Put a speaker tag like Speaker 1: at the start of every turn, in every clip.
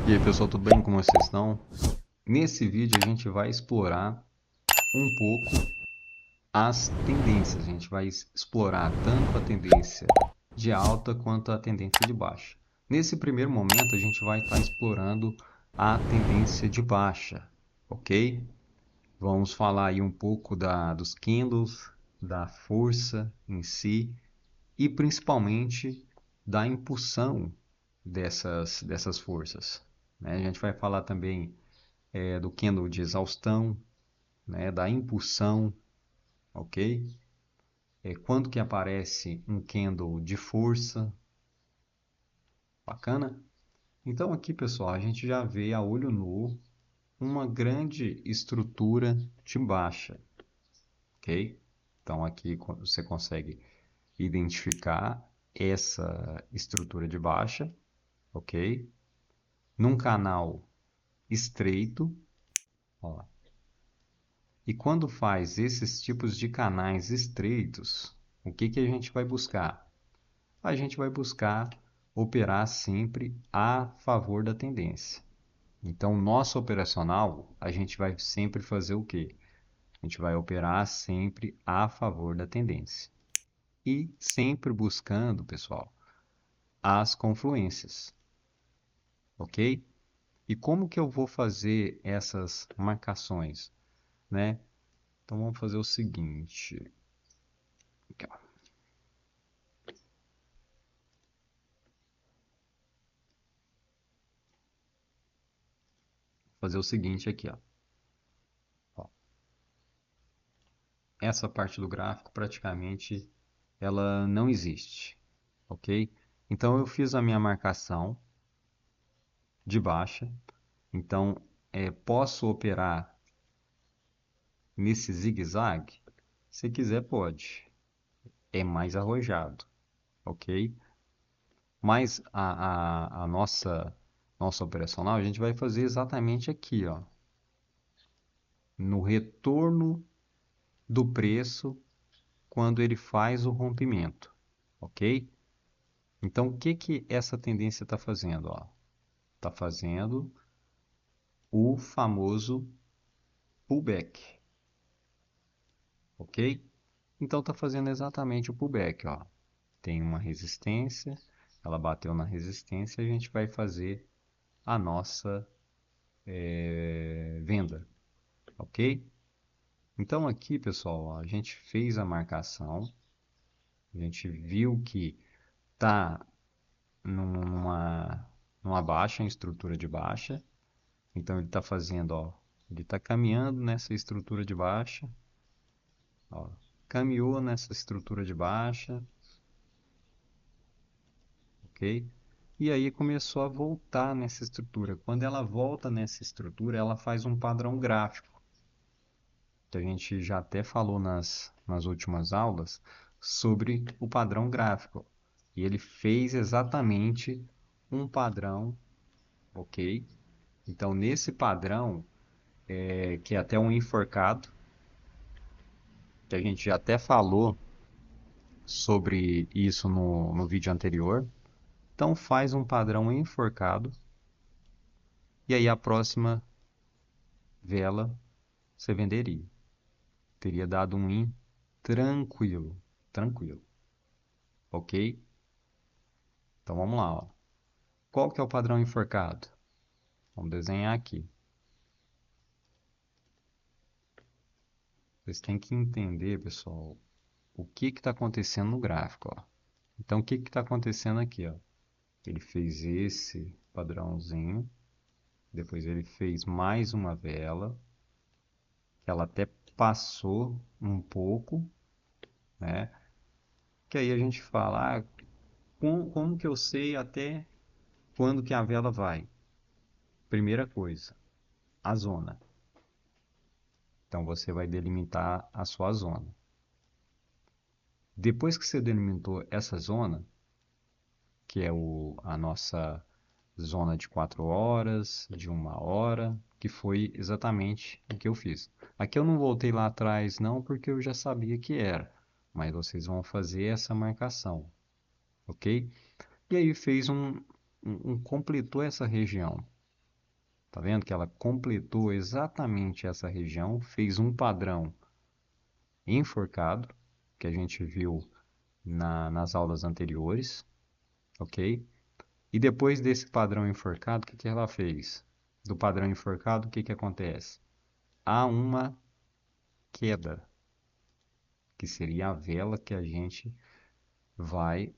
Speaker 1: E aí pessoal, tudo bem? Como vocês estão? Nesse vídeo a gente vai explorar um pouco as tendências. A gente vai explorar tanto a tendência de alta quanto a tendência de baixa. Nesse primeiro momento a gente vai estar explorando a tendência de baixa, ok? Vamos falar aí um pouco dos candles, da força em si e principalmente da impulsão dessas forças, né? A gente vai falar também do candle de exaustão, né, da impulsão, ok? Quando que aparece um candle de força, bacana? Então aqui, pessoal, a gente já vê a olho nu uma grande estrutura de baixa, ok? Então aqui você consegue identificar essa estrutura de baixa, ok? Num canal estreito, ó. E quando faz esses tipos de canais estreitos, o que que a gente vai buscar? A gente vai buscar operar sempre a favor da tendência. Então, nosso operacional, a gente vai sempre fazer o quê? A gente vai operar sempre a favor da tendência. E sempre buscando, pessoal, as confluências, ok? E como que eu vou fazer essas marcações, né? Então, vamos fazer o seguinte. Aqui, ó. Fazer o seguinte aqui, ó. Ó, essa parte do gráfico praticamente ela não existe, ok? Então eu fiz a minha marcação de baixa, então posso operar nesse zigue-zague? Se quiser pode, é mais arrojado, ok? Mas a nossa operacional a gente vai fazer exatamente aqui, ó, no retorno do preço quando ele faz o rompimento, ok? Então, o que que essa tendência está fazendo? Está fazendo o famoso pullback, ok? Então, está fazendo exatamente o pullback, ó. Tem uma resistência, ela bateu na resistência, a gente vai fazer a nossa venda, ok? Então, aqui, pessoal, ó, a gente fez a marcação, a gente viu que está numa baixa, em estrutura de baixa. Então ele está fazendo, ó, ele está caminhando nessa estrutura de baixa, ó, caminhou nessa estrutura de baixa, ok? E aí começou a voltar nessa estrutura. Quando ela volta nessa estrutura, ela faz um padrão gráfico, que a gente já até falou nas últimas aulas sobre o padrão gráfico. E ele fez exatamente um padrão, ok? Então nesse padrão, que é até um enforcado, que a gente já até falou sobre isso no vídeo anterior. Então faz um padrão enforcado e aí a próxima vela você venderia. Teria dado um in tranquilo, tranquilo, ok? Então vamos lá, ó. Qual que é o padrão enforcado? Vamos desenhar aqui. Vocês têm que entender, pessoal, o que está acontecendo no gráfico, ó. Então o que está acontecendo aqui, ó? Ele fez esse padrãozinho, depois ele fez mais uma vela, que ela até passou um pouco, né? Que aí a gente fala, como que eu sei até quando que a vela vai? Primeira coisa, a zona. Então você vai delimitar a sua zona. Depois que você delimitou essa zona, que é a nossa zona de 4 horas, de 1 hora, que foi exatamente o que eu fiz. Aqui eu não voltei lá atrás não, porque eu já sabia que era, mas vocês vão fazer essa marcação, ok? E aí completou essa região. Tá vendo que ela completou exatamente essa região, fez um padrão enforcado, que a gente viu nas aulas anteriores, ok? E depois desse padrão enforcado, o que que ela fez? Do padrão enforcado, o que que acontece? Há uma queda, que seria a vela que a gente vai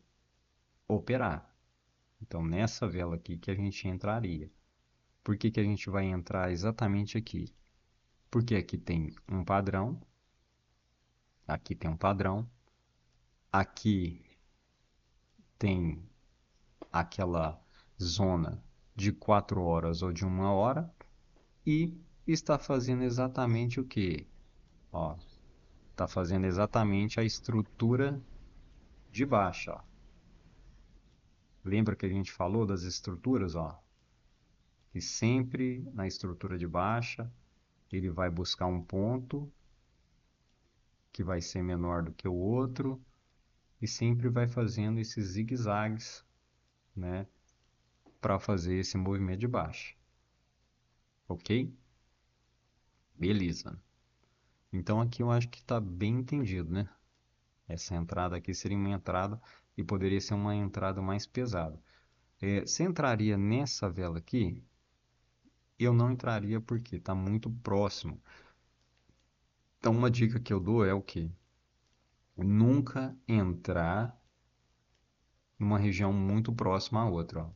Speaker 1: operar. Então, nessa vela aqui que a gente entraria. Por que que a gente vai entrar exatamente aqui? Porque aqui tem um padrão, aqui tem um padrão, aqui tem aquela zona de 4 horas ou de 1 hora e está fazendo exatamente o que? Ó, está fazendo exatamente a estrutura de baixa. Ó. Lembra que a gente falou das estruturas? Ó, que sempre na estrutura de baixa ele vai buscar um ponto que vai ser menor do que o outro e sempre vai fazendo esses zigue-zagues, né, para fazer esse movimento de baixa. Ok? Beleza. Então aqui eu acho que está bem entendido, né? Essa entrada aqui seria uma entrada e poderia ser uma entrada mais pesada. Você entraria nessa vela aqui? Eu não entraria porque está muito próximo. Então uma dica que eu dou é o quê? Nunca entrar numa região muito próxima à outra. Ó.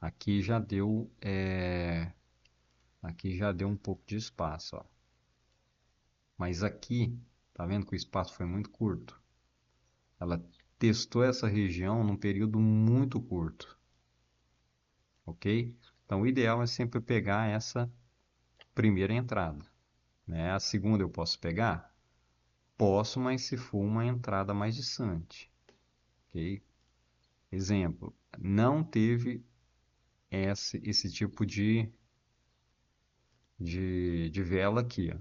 Speaker 1: Aqui já deu, aqui já deu um pouco de espaço, ó. Mas aqui, tá vendo que o espaço foi muito curto? Ela testou essa região num período muito curto, ok? Então, o ideal é sempre pegar essa primeira entrada, né? A segunda eu posso pegar? Posso, mas se for uma entrada mais distante, ok? Exemplo, não teve esse tipo de vela aqui, ó.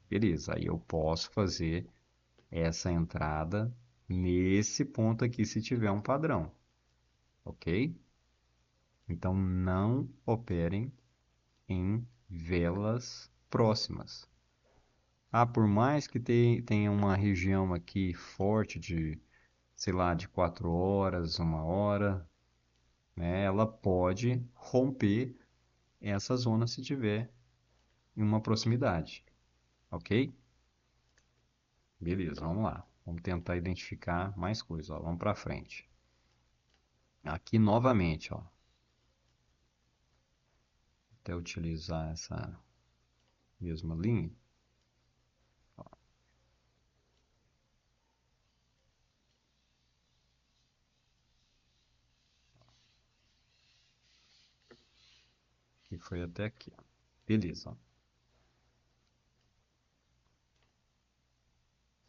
Speaker 1: Beleza, aí eu posso fazer essa entrada nesse ponto aqui se tiver um padrão, ok? Então não operem em velas próximas. Ah, por mais que tenha uma região aqui forte de, sei lá, de 4 horas, 1 hora, né, ela pode romper essa zona se tiver em uma proximidade, ok? Beleza, vamos lá. Vamos tentar identificar mais coisas, ó. Vamos para frente. Aqui novamente, ó. Até utilizar essa mesma linha. Que foi até aqui, ó. Beleza, ó.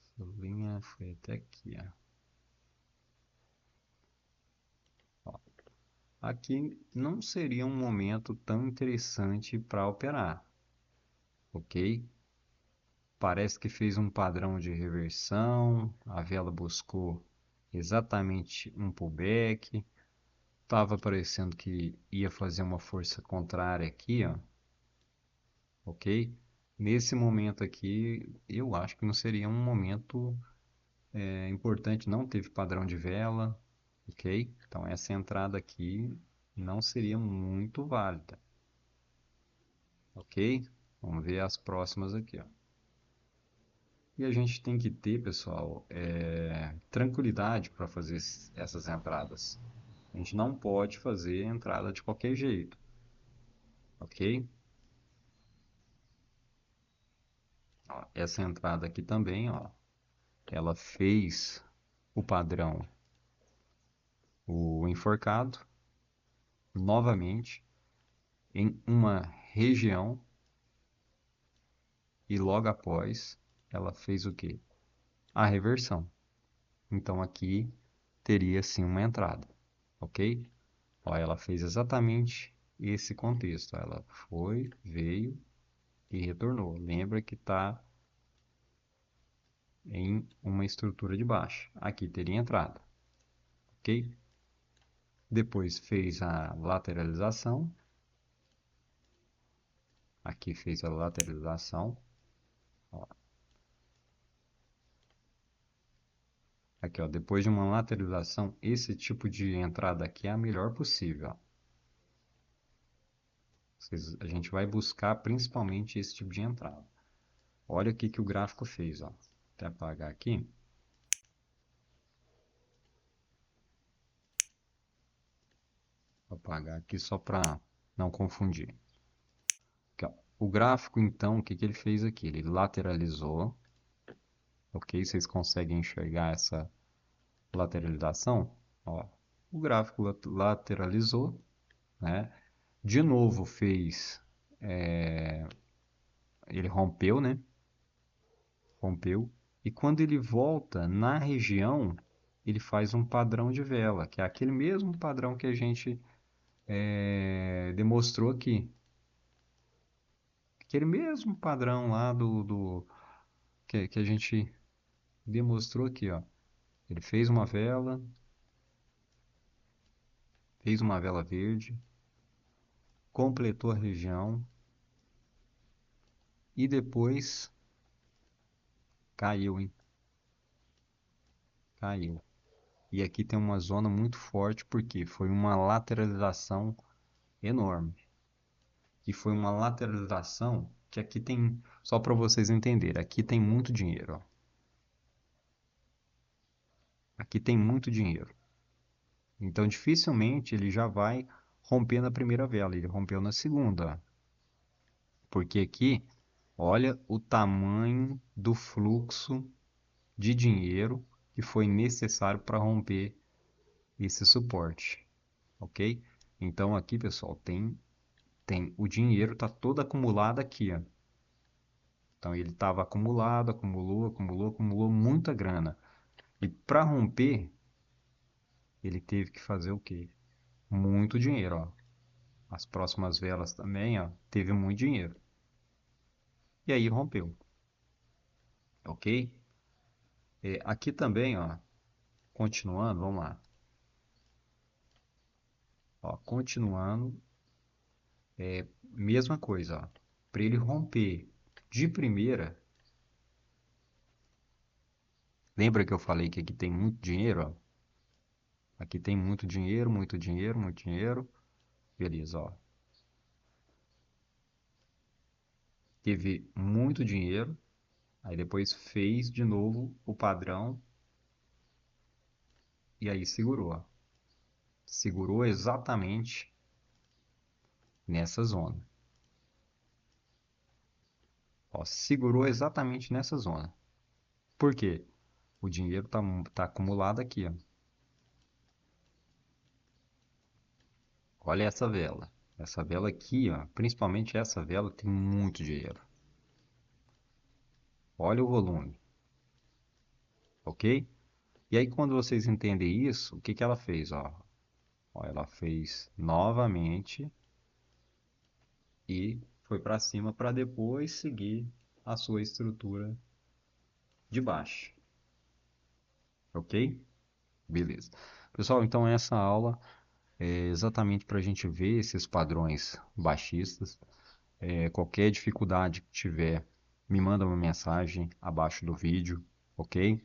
Speaker 1: Essa linha foi até aqui, ó. Aqui não seria um momento tão interessante para operar, ok? Parece que fez um padrão de reversão, a vela buscou exatamente um pullback, estava parecendo que ia fazer uma força contrária aqui, ó, ok? Nesse momento aqui, eu acho que não seria um momento importante, não teve padrão de vela, ok? Então essa entrada aqui não seria muito válida, ok? Vamos ver as próximas aqui, ó. E a gente tem que ter, pessoal, tranquilidade para fazer essas entradas. A gente não pode fazer entrada de qualquer jeito, ok? Ó, essa entrada aqui também, ó, ela fez o padrão, o enforcado, novamente, em uma região e logo após ela fez o quê? A reversão. Então aqui teria sim uma entrada, ok? Ó, ela fez exatamente esse contexto. Ela foi, veio e retornou. Lembra que está em uma estrutura de baixa. Aqui teria entrada, ok? Depois fez a lateralização, Aqui fez a lateralização. Ó. Aqui, ó, depois de uma lateralização, esse tipo de entrada aqui é a melhor possível. Ó. A gente vai buscar principalmente esse tipo de entrada. Olha o que o gráfico fez. Ó. Vou até apagar aqui. Vou apagar aqui só para não confundir. Aqui, ó. O gráfico, então, o que ele fez aqui? Ele lateralizou. Ok? Vocês conseguem enxergar essa lateralização? Ó, o gráfico lateralizou, né? De novo fez, ele rompeu, né? Rompeu. E quando ele volta na região, ele faz um padrão de vela, que é aquele mesmo padrão que a gente demonstrou aqui. Aquele mesmo padrão lá que a gente demonstrou aqui, ó. Ele fez uma vela verde, completou a região e depois caiu, hein? Caiu. E aqui tem uma zona muito forte porque foi uma lateralização enorme. E foi uma lateralização que aqui tem, só para vocês entenderem, aqui tem muito dinheiro, ó. Aqui tem muito dinheiro. Então dificilmente ele já vai romper na primeira vela, ele rompeu na segunda, ó. Porque aqui, olha o tamanho do fluxo de dinheiro que foi necessário para romper esse suporte, ok? Então aqui, pessoal, tem o dinheiro tá todo acumulado aqui, ó. Então ele estava acumulado, acumulou muita grana. E para romper, ele teve que fazer o quê? Muito dinheiro, ó. As próximas velas também, ó, teve muito dinheiro. E aí rompeu, ok? Aqui também, ó, continuando, vamos lá. Ó, continuando, mesma coisa, ó. Para ele romper de primeira, lembra que eu falei que aqui tem muito dinheiro, ó? Aqui tem muito dinheiro, muito dinheiro, muito dinheiro. Beleza, ó. Teve muito dinheiro, aí depois fez de novo o padrão e aí segurou, ó. Segurou exatamente nessa zona. Ó, segurou exatamente nessa zona. Por quê? O dinheiro tá acumulado aqui, ó. Olha essa vela. Essa vela aqui, ó, principalmente essa vela tem muito dinheiro. Olha o volume, ok? E aí quando vocês entendem isso, o que que ela fez, ó? Ó, ela fez novamente e foi para cima para depois seguir a sua estrutura de baixo, ok? Beleza. Pessoal, então essa aula é exatamente para a gente ver esses padrões baixistas. Qualquer dificuldade que tiver, me manda uma mensagem abaixo do vídeo, ok?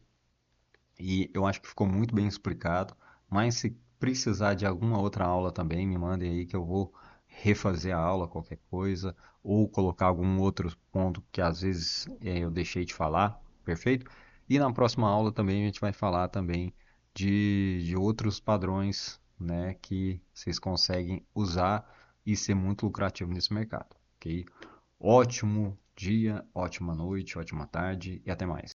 Speaker 1: E eu acho que ficou muito bem explicado, mas se precisar de alguma outra aula também, me mandem aí que eu vou refazer a aula, qualquer coisa, ou colocar algum outro ponto que às vezes eu deixei de falar, perfeito? E na próxima aula também a gente vai falar também de outros padrões, né, que vocês conseguem usar e ser muito lucrativo nesse mercado, ok? Ótimo dia, ótima noite, ótima tarde e até mais.